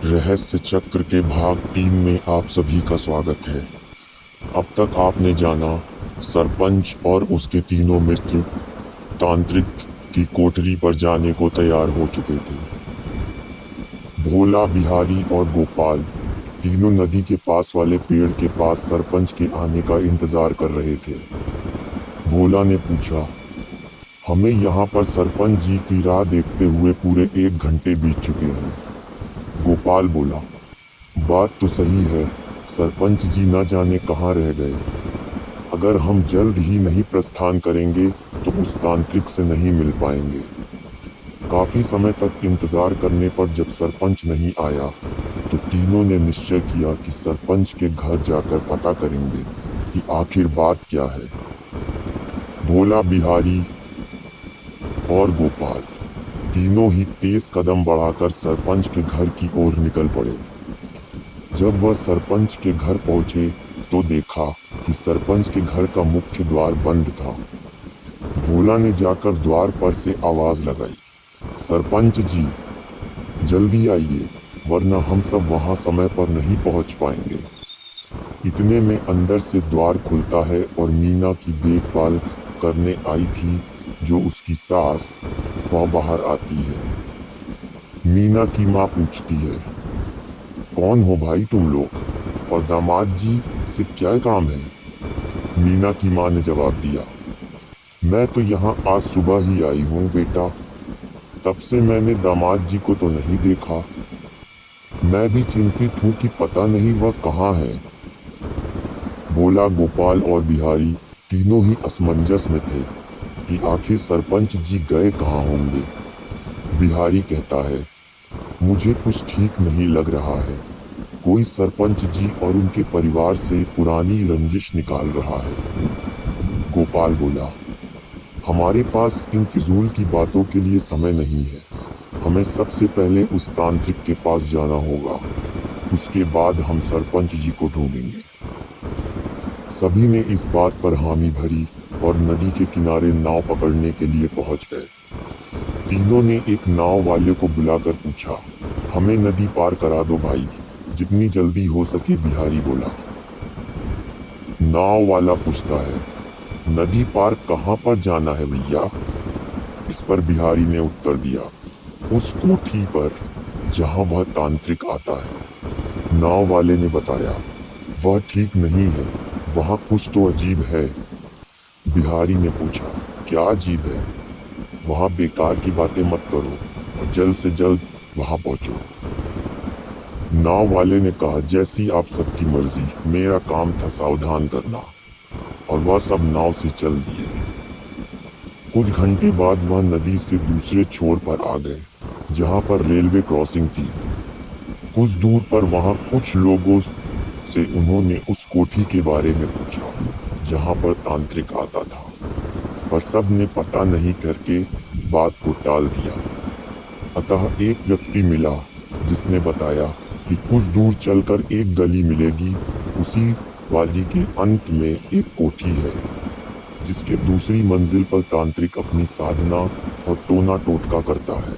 रहस्य चक्र के भाग 3 में आप सभी का स्वागत है। अब तक आपने जाना सरपंच और उसके तीनों मित्र तांत्रिक की कोठरी पर जाने को तैयार हो चुके थे। भोला, बिहारी और गोपाल तीनों नदी के पास वाले पेड़ के पास सरपंच के आने का इंतजार कर रहे थे। भोला ने पूछा, हमें यहाँ पर सरपंच जी की राह देखते हुए पूरे 1 घंटे बीत चुके हैं। गोपाल बोला, बात तो सही है, सरपंच जी न जाने कहाँ रह गए। अगर हम जल्द ही नहीं प्रस्थान करेंगे तो उस तांत्रिक से नहीं मिल पाएंगे। काफी समय तक इंतजार करने पर जब सरपंच नहीं आया तो तीनों ने निश्चय किया कि सरपंच के घर जाकर पता करेंगे कि आखिर बात क्या है। भोला, बिहारी और गोपाल तीनों ही तेज कदम बढ़ाकर सरपंच के घर की ओर निकल पड़े। जब वह सरपंच के घर पहुंचे तो देखा कि सरपंच के घर का मुख्य द्वार बंद था। भोला ने जाकर द्वार पर से आवाज लगाई, सरपंच जी जल्दी आइए, वरना हम सब वहां समय पर नहीं पहुंच पाएंगे। इतने में अंदर से द्वार खुलता है और मीना की देखभाल करने आई थी जो उसकी सास, वह बाहर आती है। मीना की माँ पूछती है, कौन हो भाई तुम लोग और दामाद जी से क्या काम है? मीना की माँ ने जवाब दिया, मैं तो यहाँ आज सुबह ही आई हूँ बेटा, तब से मैंने दामाद जी को तो नहीं देखा। मैं भी चिंतित हूँ कि पता नहीं वह कहाँ है। भोला, गोपाल और बिहारी तीनों ही असमंजस में थे कि आखिर सरपंच जी गए कहाँ होंगे। बिहारी कहता है, मुझे कुछ ठीक नहीं लग रहा है, कोई सरपंच जी और उनके परिवार से पुरानी रंजिश निकाल रहा है। गोपाल बोला, हमारे पास इन फिजूल की बातों के लिए समय नहीं है, हमें सबसे पहले उस तांत्रिक के पास जाना होगा, उसके बाद हम सरपंच जी को ढूंढेंगे। सभी ने इस बात पर हामी भरी और नदी के किनारे नाव पकड़ने के लिए पहुंच गए। तीनों ने एक नाव वाले को बुलाकर पूछा, हमें नदी पार करा दो भाई, जितनी जल्दी हो सके। बिहारी बोला। नाव वाला पूछता है, नदी पार कहाँ पर जाना है भैया? इस पर बिहारी ने उत्तर दिया, उस कोठी पर जहाँ वह तांत्रिक आता है। नाव वाले ने बताया, वह ठीक नहीं है, वहाँ कुछ तो अजीब है। बिहारी ने पूछा, क्या अजीब है? वहाँ बेकार की बातें मत करो और जल्द से जल्द वहाँ पहुँचो। नाव वाले ने कहा, जैसी आप सबकी मर्जी, मेरा काम था सावधान करना। और वह सब नाव से चल दिए। कुछ घंटे बाद वह नदी से दूसरे छोर पर आ गए जहाँ पर रेलवे क्रॉसिंग थी। कुछ दूर पर वहाँ कुछ लोगों से उन्होंने उस कोठी के बारे में पूछा जहाँ पर तांत्रिक आता था, पर सब ने पता नहीं करके बात को टाल दिया। अतः एक व्यक्ति मिला जिसने बताया कि कुछ दूर चलकर एक गली मिलेगी, उसी वाली के अंत में एक कोठी है जिसके दूसरी मंजिल पर तांत्रिक अपनी साधना और टोना टोटका करता है।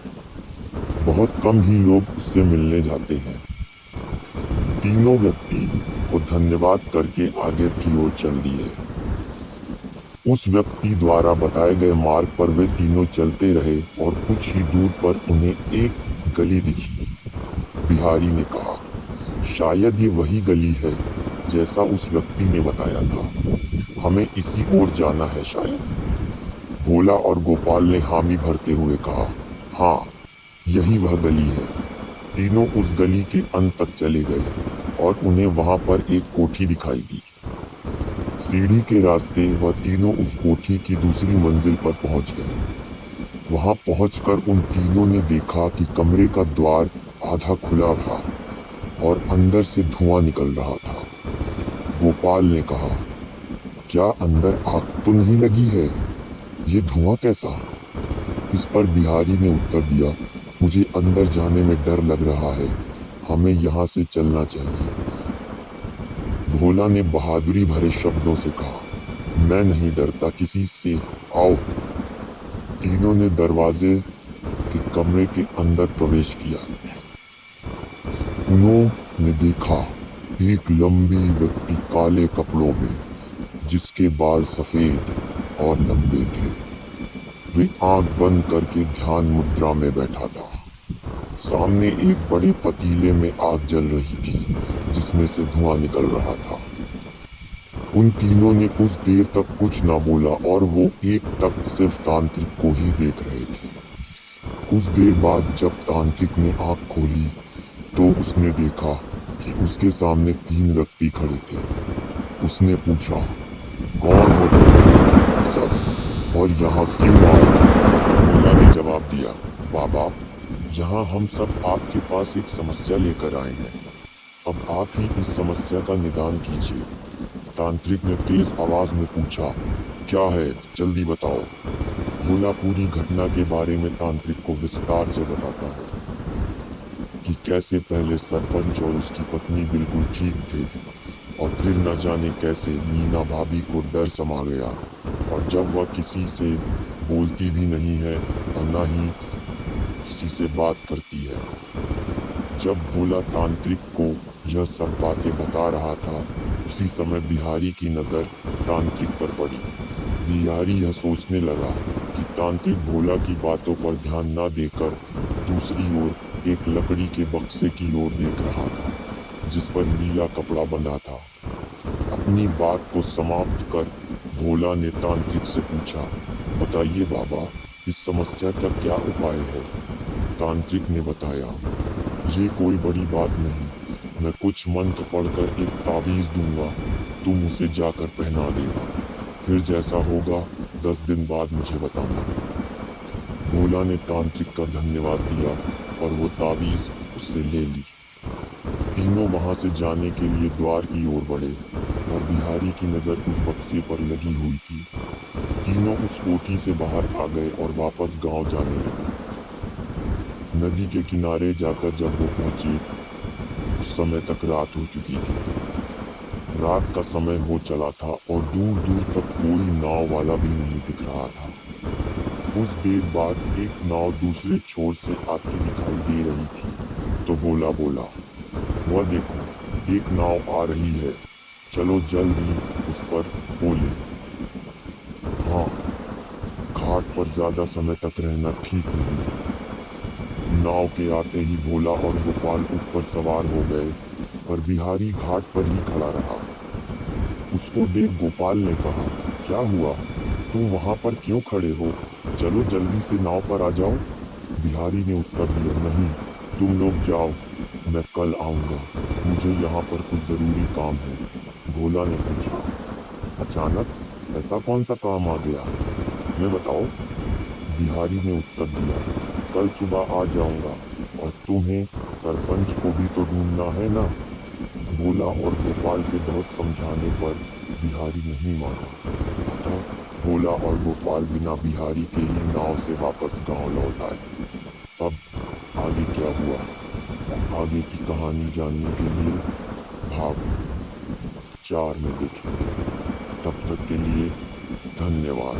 बहुत कम ही लोग उससे मिलने जाते हैं। तीनों व्यक्ति को धन्यवाद करके आगे की ओर चल दिए। उस व्यक्ति द्वारा बताए गए मार्ग पर वे तीनों चलते रहे और कुछ ही दूर पर उन्हें एक गली दिखी। बिहारी ने कहा, शायद ये वही गली है जैसा उस व्यक्ति ने बताया था, हमें इसी ओर जाना है शायद। भोला और गोपाल ने हामी भरते हुए कहा, हाँ यही वह गली है। तीनों उस गली के अंत तक चले गए और उन्हें वहां पर एक कोठी दिखाई दी। सीढ़ी के रास्ते वह तीनों उस कोठी की दूसरी मंजिल पर पहुंच गए। वहां पहुंचकर उन तीनों ने देखा कि कमरे का द्वार आधा खुला था और अंदर से धुआं निकल रहा था। गोपाल ने कहा, क्या अंदर आग तो नहीं लगी है? ये धुआं कैसा? इस पर बिहारी ने उत्तर दिया, मुझे अंदर जाने में डर लग रहा है, हमें यहाँ से चलना चाहिए। भोला ने बहादुरी भरे शब्दों से कहा, मैं नहीं डरता किसी से, आओ। तीनों ने दरवाजे के कमरे के अंदर प्रवेश किया। उन्होंने देखा एक लंबी व्यक्ति काले कपड़ों में, जिसके बाल सफेद और लंबे थे। वे आंख बंद करके ध्यान मुद्रा में बैठा था। सामने एक बड़े पतीले में आग जल रही थी, जिसमें से धुआं निकल रहा था। उन तीनों ने कुछ देर तक कुछ ना बोला और वो एक टक सिर्फ तांत्रिक को ही देख रहे थे। कुछ देर बाद जब तांत्रिक ने आंख खोली तो उसने देखा कि उसके सामने 3 व्यक्ति खड़े थे। उसने पूछा, कौन हो तुम सब और यहाँ क्यों आए? भोला ने जवाब दिया, बाबा, यहाँ हम सब आपके पास एक समस्या लेकर आए हैं। अब आप ही इस समस्या का निदान कीजिए। तांत्रिक ने तेज आवाज में पूछा, क्या है, जल्दी बताओ। भोला पूरी घटना के बारे में तांत्रिक को विस्तार से बताता है कि कैसे पहले सरपंच और उसकी पत्नी बिल्कुल ठीक थे और फिर न जाने कैसे मीना भाभी को डर समा गया और जब वह किसी से बोलती भी नहीं है और न ही किसी से बात करती है। जब भोला तांत्रिक को यह सब बातें बता रहा था, उसी समय बिहारी की नजर तांत्रिक पर पड़ी। बिहारी यह सोचने लगा कि तांत्रिक भोला की बातों पर ध्यान न देकर दूसरी ओर एक लकड़ी के बक्से की ओर देख रहा था, जिस पर नीला कपड़ा बंधा था। अपनी बात को समाप्त कर भोला ने तांत्रिक से पूछा, बताइए बाबा, इस समस्या का क्या उपाय है? तांत्रिक ने बताया, ये कोई बड़ी बात नहीं, मैं कुछ मंत्र पढ़कर एक ताबीज दूंगा, तुम उसे जाकर पहना देना, फिर जैसा होगा 10 दिन बाद मुझे बताना। भोला ने तांत्रिक का धन्यवाद दिया और वो ताबीज उससे ले ली। तीनों वहां से जाने के लिए द्वार की ओर बढ़े और बिहारी की नजर उस बक्से पर लगी हुई थी। तीनों उस कोठी से बाहर आ गए और वापस गांव जाने लगे। नदी के किनारे जाकर जब वो पहुंचे, उस समय तक रात हो चुकी थी। रात का समय हो चला था और दूर दूर तक कोई नाव वाला भी नहीं दिख रहा था। कुछ देर बाद एक नाव दूसरे छोर से आती दिखाई दे रही थी तो भोला बोला, वह देखो, एक नाव आ रही है, चलो जल्दी उस पर बोले। हाँ, घाट पर ज्यादा समय तक रहना ठीक नहीं है। नाव के आते ही भोला और गोपाल उस पर सवार हो गए, पर बिहारी घाट पर ही खड़ा रहा। उसको देख गोपाल ने कहा, क्या हुआ, तुम वहां पर क्यों खड़े हो? चलो जल्दी से नाव पर आ जाओ। बिहारी ने उत्तर दिया, नहीं, तुम लोग जाओ, मैं कल आऊंगा, मुझे यहाँ पर कुछ जरूरी काम है। भोला ने पूछा, अचानक ऐसा कौन सा काम आ गया, हमें बताओ। बिहारी ने उत्तर दिया, कल सुबह आ जाऊंगा और तुम्हें सरपंच को भी तो ढूंढना है ना। भोला और गोपाल के बहुत समझाने पर बिहारी नहीं माना, अतः भोला और गोपाल बिना बिहारी के ही नाव से वापस गांव लौट आए। अब आगे क्या हुआ, आगे की कहानी जानने के लिए भाग 4 में देखेंगे। तब तक के लिए धन्यवाद।